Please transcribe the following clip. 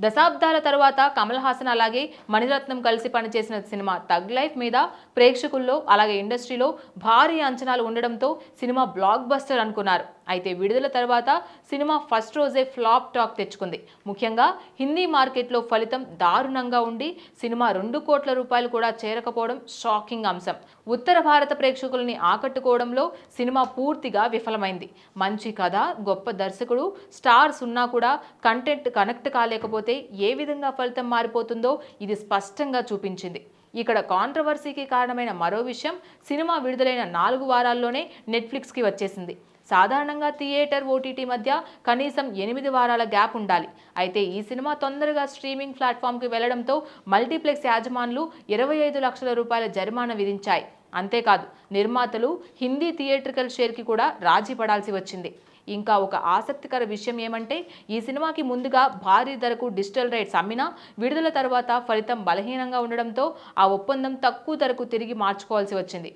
దశాబ్దాల తరువాత కమల్ హాసన్ అలాగే మణిరత్నం కలిసి పనిచేసిన సినిమా థగ్ లైఫ్ మీద ప్రేక్షకుల్లో అలాగే ఇండస్ట్రీలో భారీ అంచనాలు ఉండడంతో సినిమా బ్లాక్ బస్టర్ అనుకున్నారు. అయితే విడుదల తర్వాత సినిమా ఫస్ట్ రోజే ఫ్లాప్ టాక్ తెచ్చుకుంది. ముఖ్యంగా హిందీ మార్కెట్లో ఫలితం దారుణంగా ఉండి సినిమా 2 కోట్ల రూపాయలు కూడా చేరకపోవడం షాకింగ్ అంశం. ఉత్తర భారత ప్రేక్షకుల్ని ఆకట్టుకోవడంలో సినిమా పూర్తిగా విఫలమైంది. మంచి కథ, గొప్ప దర్శకుడు, స్టార్స్ ఉన్నా కూడా కంటెంట్ కనెక్ట్ కాలేకపోతే ఏ విధంగా ఫలితం మారిపోతుందో ఇది స్పష్టంగా చూపించింది. ఇక్కడ కాంట్రవర్సీకి కారణమైన మరో విషయం, సినిమా విడుదలైన 4 వారాల్లోనే నెట్ఫ్లిక్స్కి వచ్చేసింది. సాధారణంగా థియేటర్, ఓటీటీ మధ్య కనీసం 8 వారాల గ్యాప్ ఉండాలి. అయితే ఈ సినిమా తొందరగా స్ట్రీమింగ్ ప్లాట్ఫామ్కి వెళ్లడంతో మల్టీప్లెక్స్ యాజమాన్యాలు 25 లక్షల రూపాయల జరిమానా విధించాయి. అంతేకాదు, నిర్మాతలు హిందీ థియేట్రికల్ షేర్కి కూడా రాజీ పడాల్సి వచ్చింది. ఇంకా ఒక ఆసక్తికర విషయం ఏమంటే, ఈ సినిమాకి ముందుగా భారీ ధరకు డిజిటల్ రైట్స్ అమ్మినా విడుదల తర్వాత ఫలితం బలహీనంగా ఉండడంతో ఆ ఒప్పందం తక్కువ ధరకు తిరిగి మార్చుకోవాల్సి వచ్చింది.